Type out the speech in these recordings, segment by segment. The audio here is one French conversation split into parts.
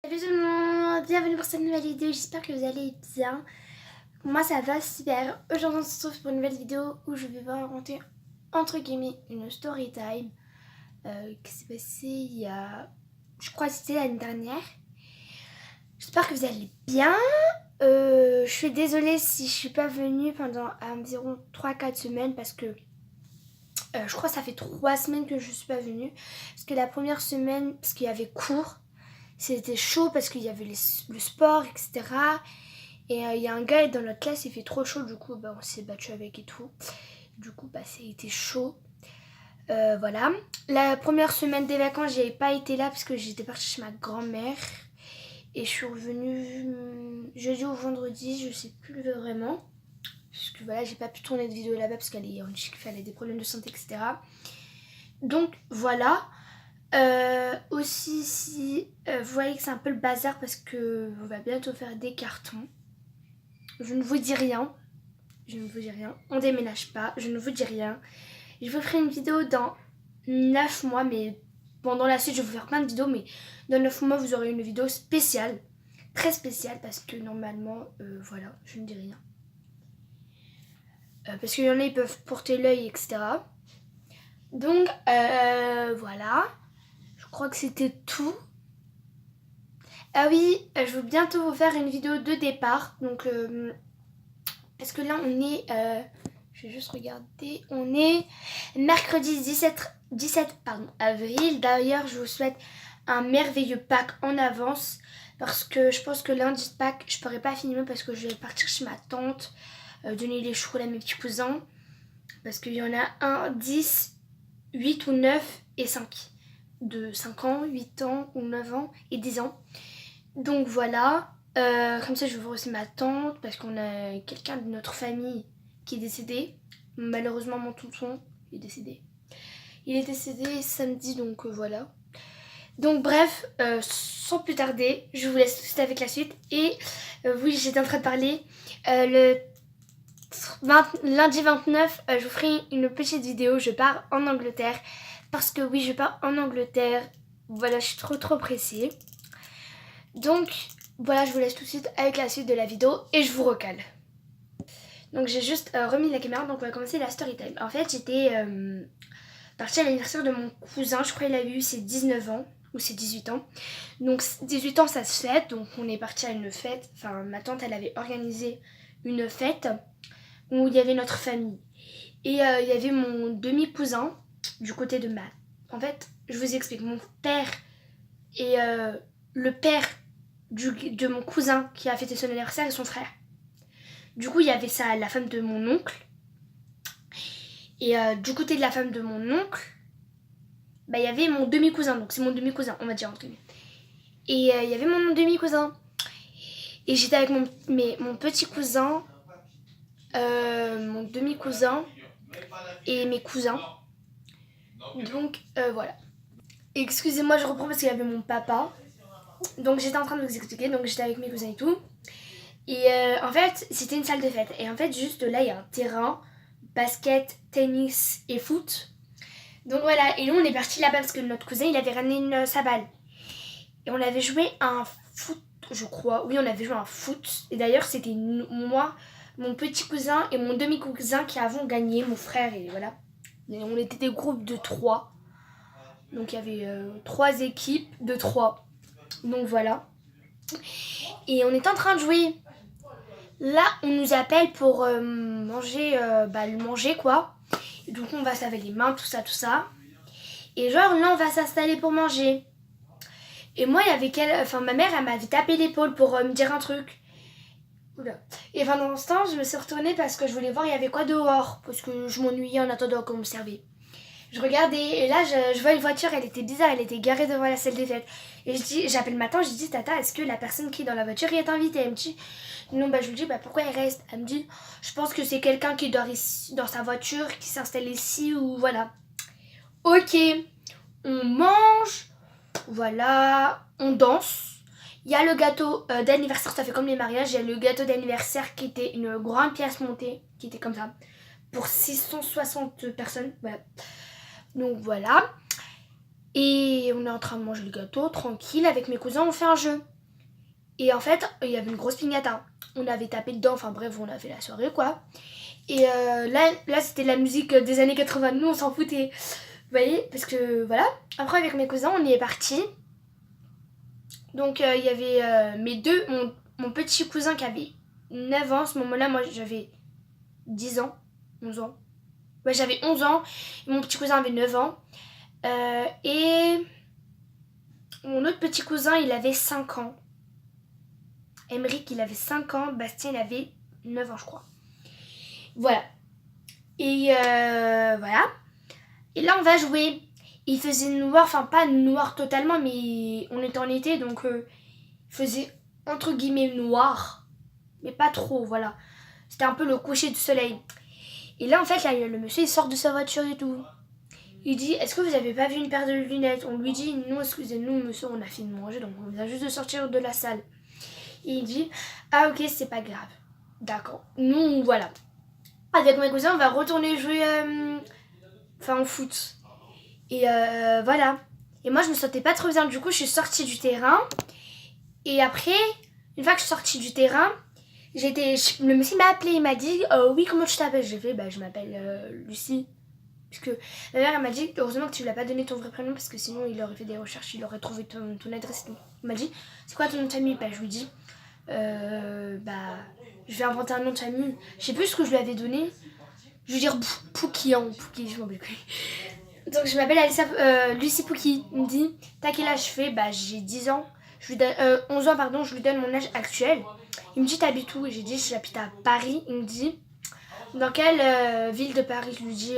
Salut tout le monde, bienvenue pour cette nouvelle vidéo, j'espère que vous allez bien. Moi ça va super. Aujourd'hui on se retrouve pour une nouvelle vidéo où je vais vous raconter entre guillemets une story time qui s'est passée il y a, je crois que c'était l'année dernière. J'espère que vous allez bien. Je suis désolée si je suis pas venue pendant environ 3-4 semaines parce que je crois que ça fait 3 semaines que je suis pas venue. Parce que la première semaine, parce qu'il y avait cours, c'était chaud parce qu'il y avait le sport, etc. Et il y a un gars dans notre classe, il fait trop chaud, du coup on s'est battu avec et tout. Du coup c'était chaud. Voilà. La première semaine des vacances, j'avais pas été là parce que j'étais partie chez ma grand-mère. Et je suis revenue jeudi ou vendredi, je sais plus vraiment. Parce que voilà, j'ai pas pu tourner de vidéo là-bas parce qu'elle a des problèmes de santé, etc. Donc voilà. Aussi si vous voyez que c'est un peu le bazar parce que on va bientôt faire des cartons. Je ne vous dis rien. On déménage pas. Je ne vous dis rien. Je vous ferai une vidéo dans 9 mois. Mais pendant la suite je vais vous faire plein de vidéos. Mais dans 9 mois vous aurez une vidéo spéciale. Très spéciale parce que normalement voilà, je ne dis rien. Parce qu'il y en a ils peuvent porter l'œil, etc. Donc voilà. Je crois que c'était tout. Ah oui, je veux bientôt vous faire une vidéo de départ. Donc, parce que là, on est... je vais juste regarder. On est mercredi 17 avril. D'ailleurs, je vous souhaite un merveilleux Pâques en avance. Parce que je pense que lundi de Pâques, je pourrais pas filmer parce que je vais partir chez ma tante. Donner les chocolats à mes petits cousins. Parce qu'il y en a 1, 10, 8 ou 9 et 5. De 5 ans, 8 ans ou 9 ans et 10 ans. Donc voilà, comme ça je vais voir aussi ma tante parce qu'on a quelqu'un de notre famille qui est décédé. Malheureusement mon tonton est décédé. Il est décédé samedi, donc voilà. Donc bref, sans plus tarder, je vous laisse tout de suite avec la suite. Et oui, j'étais en train de parler. Lundi 29, je vous ferai une petite vidéo. Je pars en Angleterre. Parce que oui, je pars en Angleterre. Voilà, je suis trop pressée. Donc voilà, je vous laisse tout de suite avec la suite de la vidéo et je vous recale. Donc j'ai juste remis la caméra, donc on va commencer la story time. En fait j'étais partie à l'anniversaire de mon cousin, je crois qu'il a eu ses 19 ans ou ses 18 ans. Donc 18 ans ça se fête, donc on est parti à une fête, enfin ma tante elle avait organisé une fête où il y avait notre famille. Et il y avait mon demi-cousin du côté de ma... En fait je vous explique, mon père et le père de mon cousin qui a fêté son anniversaire et son frère. Du coup, il y avait ça, la femme de mon oncle. Et du côté de la femme de mon oncle, bah, il y avait mon demi-cousin. Donc c'est mon demi-cousin, on va dire entre guillemets. Et il y avait mon demi-cousin. Et j'étais avec mon petit cousin, mon demi-cousin et mes cousins. Donc voilà. Excusez-moi, je reprends parce qu'il y avait mon papa. Donc j'étais en train de vous expliquer, donc j'étais avec mes cousins et tout. Et en fait, c'était une salle de fête. Et en fait, juste là, il y a un terrain, basket, tennis et foot. Donc voilà, et nous on est partis là-bas parce que notre cousin, il avait ramené sa balle. Et on avait joué à un foot, je crois. Oui, on avait joué à un foot. Et d'ailleurs, c'était moi, mon petit cousin et mon demi-cousin qui avons gagné, mon frère, et voilà. Et on était des groupes de 3. Donc il y avait 3 équipes de 3. Donc voilà. Et on était en train de jouer. Là, on nous appelle pour manger, le manger quoi. Et donc on va se laver les mains, tout ça. Et genre là, on va s'installer pour manger. Et moi, il y avait ma mère, elle m'avait tapé l'épaule pour me dire un truc. Oula. Et pendant ce temps, je me suis retournée parce que je voulais voir il y avait quoi dehors. Parce que je m'ennuyais en attendant qu'on me servait. Je regardais et là je vois une voiture, elle était bizarre, elle était garée devant la salle des fêtes. Et j'appelle ma tante, je dis tata, est-ce que la personne qui est dans la voiture est invitée? Elle me dit non, je lui dis pourquoi elle reste? Elle me dit je pense que c'est quelqu'un qui dort ici dans sa voiture, qui s'installe ici ou voilà. Ok, on mange, voilà, on danse. Il y a le gâteau d'anniversaire, ça fait comme les mariages, il y a le gâteau d'anniversaire qui était une grande pièce montée, qui était comme ça, pour 660 personnes, voilà. Donc voilà. Et on est en train de manger le gâteau, tranquille, avec mes cousins, on fait un jeu. Et en fait, il y avait une grosse piñata. On avait tapé dedans, enfin bref, on a fait la soirée quoi. Et là c'était la musique des années 80, nous on s'en foutait. Vous voyez, parce que voilà. Après avec mes cousins, on y est partis. Donc il y avait mon petit cousin qui avait 9 ans. À ce moment-là, moi j'avais 10 ans, 11 ans. Ouais, j'avais 11 ans. Et mon petit cousin avait 9 ans. Et mon autre petit cousin, il avait 5 ans. Emeric, il avait 5 ans. Bastien, il avait 9 ans, je crois. Voilà. Et voilà. Et là, on va jouer. Il faisait noir, enfin pas noir totalement, mais on était en été, donc il faisait entre guillemets noir. Mais pas trop, voilà. C'était un peu le coucher du soleil. Et là, en fait, là, le monsieur, il sort de sa voiture et tout. Il dit, est-ce que vous avez pas vu une paire de lunettes? On lui dit, non, excusez-nous, monsieur, on a fini de manger, donc on vient juste de sortir de la salle. Et il dit, ah ok, c'est pas grave. D'accord. Nous, voilà. Avec mes cousins, on va retourner jouer au foot. Et voilà. Et moi, je me sentais pas trop bien. Du coup, je suis sortie du terrain. Et après, une fois que je suis sortie du terrain, le monsieur m'a appelé. Il m'a dit, oui, comment tu t'appelles? J'ai fait, je m'appelle Lucie. Parce que ma mère, elle m'a dit, heureusement que tu lui as pas donné ton vrai prénom, parce que sinon, il aurait fait des recherches, il aurait trouvé ton adresse. Il m'a dit, c'est quoi ton nom de famille? Je lui dis, je vais inventer un nom de famille. Je sais plus ce que je lui avais donné. Je vais dire Pouki, hein, Pouki, je m'en rappelle plus. Donc je m'appelle Lucie Pouki. Il me dit, t'as quel âge? Je fais, j'ai 10 ans. Je lui donne, 11 ans, pardon, je lui donne mon âge actuel. Il me dit, t'habites où? Et j'ai dit, j'habite à Paris. Il me dit, dans quelle ville de Paris? Je lui dis,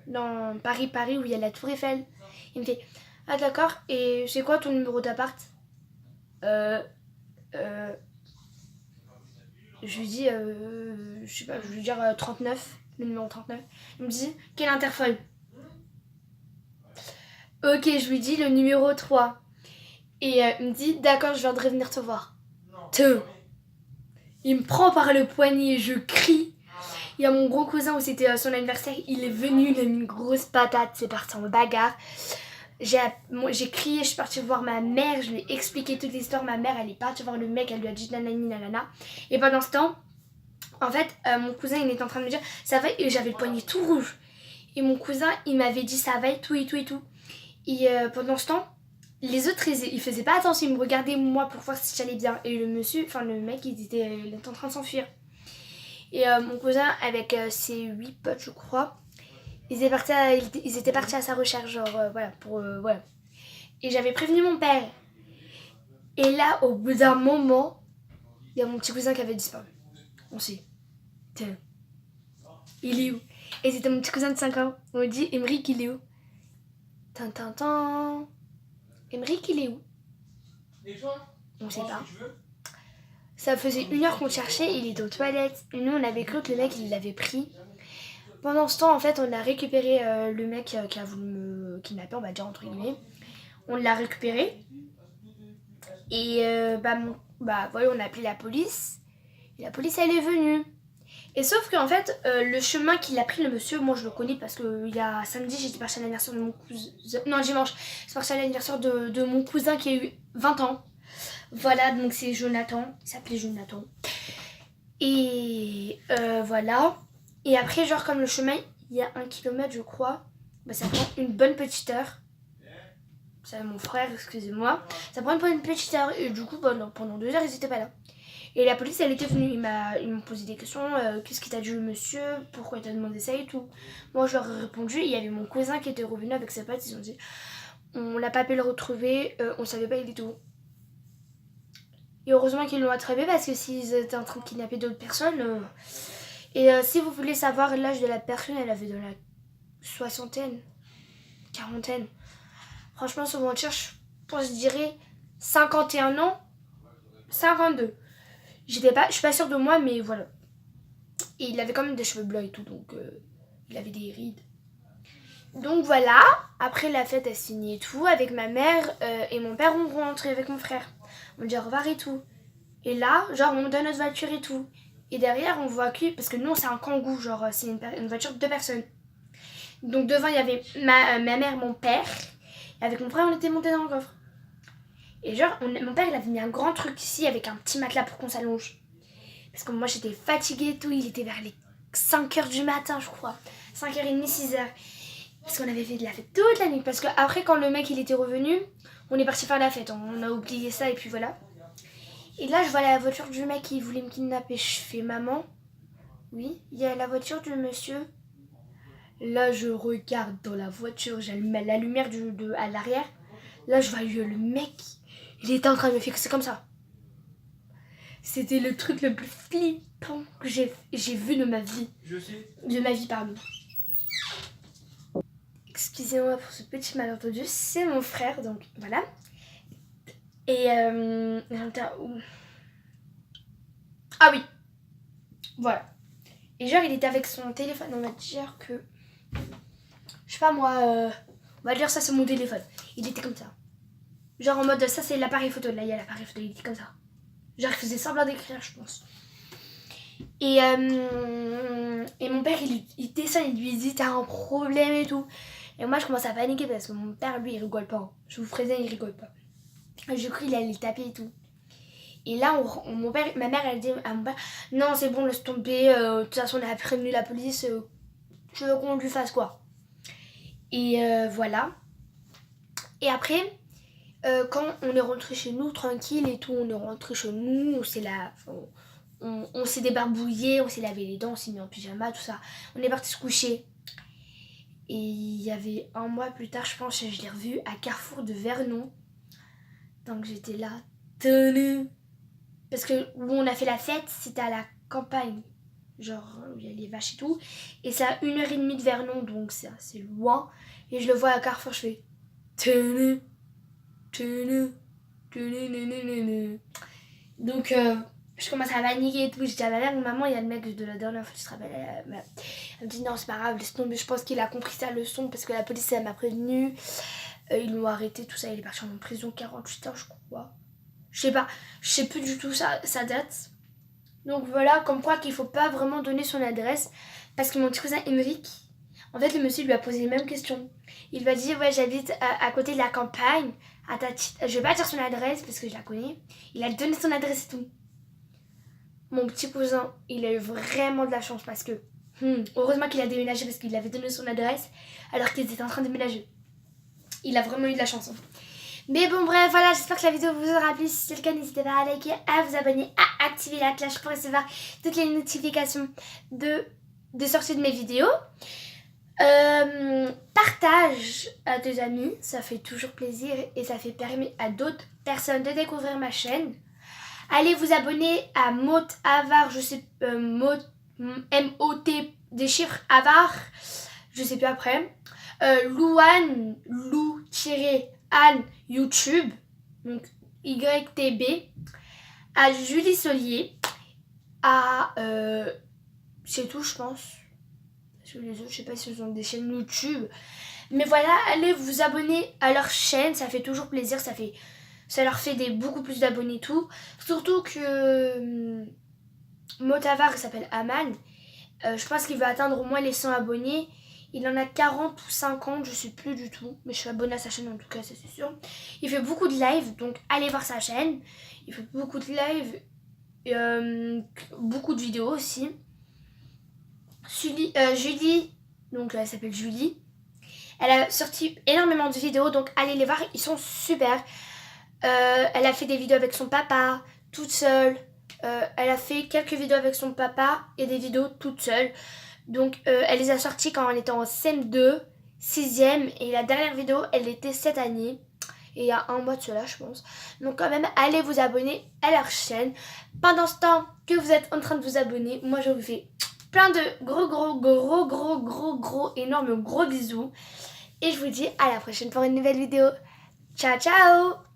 dans Paris, où il y a la Tour Eiffel. Il me fait, ah d'accord, et c'est quoi ton numéro d'appart? Je lui dis, je sais pas, je vais lui dire 39, le numéro 39. Il me dit, quel interphone? Ok, je lui dis le numéro 3. Et il me dit, d'accord, je viendrai venir te voir. Il me prend par le poignet, je crie. Il y a mon gros cousin où c'était son anniversaire, il est venu, il a mis une grosse patate, c'est parti en bagarre. J'ai crié, je suis partie voir ma mère, je lui ai expliqué toute l'histoire. Ma mère, elle est partie voir le mec, elle lui a dit nanani nanana. Et pendant ce temps, en fait, mon cousin, il était en train de me dire, ça va, et j'avais le poignet tout rouge. Et mon cousin, il m'avait dit, ça va, et tout, et tout, et tout. Et pendant ce temps, les autres, ils faisaient pas attention, ils me regardaient moi pour voir si j'allais bien. Et le mec, il était en train de s'enfuir. Et mon cousin, avec ses 8 potes, je crois, ils étaient partis à sa recherche, voilà. Et j'avais prévenu mon père. Et là, au bout d'un moment, il y a mon petit cousin qui avait disparu. On sait. Il est où? Et c'était mon petit cousin de 5 ans. On me dit, Emeric, il est où? Tintintin. Emeric, il est où? On sait pas. Ça faisait 1 heure qu'on cherchait, il était aux toilettes. Et nous, on avait cru que le mec, il l'avait pris. Pendant ce temps, en fait, on a récupéré le mec qui a voulu me kidnapper, on va dire entre guillemets. On l'a récupéré. Et voilà, on a appelé la police. Et la police, elle est venue. Et sauf qu'en fait, le chemin qu'il a pris, le monsieur, moi je le connais parce que il y a samedi, j'étais partie à l'anniversaire de mon cousin. Non, dimanche, j'étais partie à l'anniversaire de mon cousin qui a eu 20 ans. Voilà, donc c'est Jonathan. Il s'appelait Jonathan. Et voilà. Et après, genre, comme le chemin, il y a 1 kilomètre, je crois, ça prend une bonne petite heure. C'est mon frère, excusez-moi. Ça prend une petite heure. Et du coup, pendant 2 heures, ils étaient pas là. Et la police, elle était venue. Ils m'ont posé des questions. Qu'est-ce qui t'a dit le monsieur? Pourquoi il t'a demandé ça et tout? Moi, je leur ai répondu. Il y avait mon cousin qui était revenu avec ses potes. Ils ont dit, on l'a pas pu le retrouver. On savait pas il était où. Et heureusement qu'ils l'ont attrapé parce que s'ils étaient en train de kidnapper d'autres personnes... Et si vous voulez savoir l'âge de la personne, elle avait de la soixantaine, quarantaine. Franchement, sur mon tir, je dirais 51 ans, 52. Je suis pas sûre de moi, mais voilà. Et il avait quand même des cheveux blancs et tout, donc il avait des rides. Donc voilà, après la fête elle s'est finie et tout, avec ma mère et mon père on rentre avec mon frère. On dit au revoir et tout. Et là, genre on donne notre voiture et tout. Et derrière on voit que, parce que nous c'est un kangou, genre c'est une voiture de 2 personnes. Donc devant il y avait ma mère, mon père. Et avec mon frère on était montés dans le coffre. Et genre, mon père il avait mis un grand truc ici avec un petit matelas pour qu'on s'allonge. Parce que moi j'étais fatiguée et tout, il était vers les 5h du matin je crois. 5h30, 6h. Parce qu'on avait fait de la fête toute la nuit. Parce que après quand le mec il était revenu, on est parti faire la fête. On a oublié ça et puis voilà. Et là je vois la voiture du mec qui voulait me kidnapper. Je fais maman. Oui, il y a la voiture du monsieur. Là je regarde dans la voiture, j'allume la lumière à l'arrière. Là je vois le mec, il était en train de me fixer comme ça. C'était le truc le plus flippant que j'ai vu de ma vie. De ma vie, pardon. Excusez-moi pour ce petit malentendu, c'est mon frère, donc voilà. Et ah oui, voilà. Et genre il était avec son téléphone, on va dire que, je sais pas moi, on va dire ça c'est mon téléphone. Il était comme ça. Genre en mode ça c'est l'appareil photo, là il y a l'appareil photo, il était comme ça. Genre il faisait semblant d'écrire je pense. Et mon père il descend, il lui dit t'as un problème et tout. Et moi je commence à paniquer parce que mon père lui il rigole pas. Je vous préviens il rigole pas. Je crois qu'il allait le taper et tout. Et là ma mère elle dit à mon père non c'est bon laisse tomber, de toute façon on a prévenu la police, tu veux qu'on lui fasse quoi. Et voilà. Et après quand on est rentré chez nous tranquille et tout, on est rentré chez nous, on s'est débarbouillé, on s'est lavé les dents, on s'est mis en pyjama, tout ça. On est parti se coucher. Et il y avait un mois plus tard, je pense, je l'ai revu à Carrefour de Vernon. Donc j'étais là, tenue. Parce que où on a fait la fête, c'était à la campagne. Genre, où il y a les vaches et tout. Et c'est à 1h30 de Vernon, donc c'est assez loin. Et je le vois à Carrefour, je fais tenue. Donc je commence à paniquer et tout. Je dis à ma mère, maman il y a le mec de la dernière fois, tu te rappelles, elle me dit non c'est pas grave, laisse tomber. Je pense qu'il a compris sa leçon parce que la police elle m'a prévenu, ils l'ont arrêté, tout ça, il est parti en prison 48 heures je crois. Je sais plus du tout sa date. Donc voilà, comme quoi qu'il faut pas vraiment donner son adresse. Parce que mon petit cousin Émeric, en fait le monsieur lui a posé les mêmes questions. Il va dire ouais j'habite à côté de la campagne. Je vais pas dire son adresse parce que je la connais. Il a donné son adresse et tout. Mon petit cousin, il a eu vraiment de la chance parce que heureusement qu'il a déménagé parce qu'il avait donné son adresse alors qu'il était en train de déménager. Il a vraiment eu de la chance. Mais bon bref voilà, j'espère que la vidéo vous aura plu. Si c'est le cas, n'hésitez pas à liker, à vous abonner, à activer la cloche pour recevoir toutes les notifications de sortie de mes vidéos. Partage à tes amis, ça fait toujours plaisir et ça fait permettre à d'autres personnes de découvrir ma chaîne. Allez vous abonner à Mot Avar, je sais M-O-T des chiffres Avar, je sais plus après. Louane, Lou-Anne YouTube, donc YTB, à Julie Solier, à c'est tout je pense. Les autres, je sais pas si ils ont des chaînes YouTube. Mais voilà, allez vous abonner à leur chaîne. Ça fait toujours plaisir. Ça leur fait beaucoup plus d'abonnés et tout. Surtout que Motavar, il s'appelle Aman. Je pense qu'il va atteindre au moins les 100 abonnés. Il en a 40 ou 50, je sais plus du tout. Mais je suis abonnée à sa chaîne en tout cas, ça c'est sûr. Il fait beaucoup de live, donc allez voir sa chaîne. Il fait beaucoup de live. Beaucoup de vidéos aussi. Julie, donc elle s'appelle Julie, elle a sorti énormément de vidéos, donc allez les voir, ils sont super. Elle a fait des vidéos avec son papa, toute seule. Elle a fait quelques vidéos avec son papa et des vidéos toute seule. Donc elle les a sorties quand elle était en CM2, 6ème, et la dernière vidéo elle était cette année. Et il y a un mois de cela je pense. Donc quand même allez vous abonner à leur chaîne. Pendant ce temps que vous êtes en train de vous abonner, moi je vous fais plein de gros énormes gros bisous. Et je vous dis à la prochaine pour une nouvelle vidéo. Ciao ciao.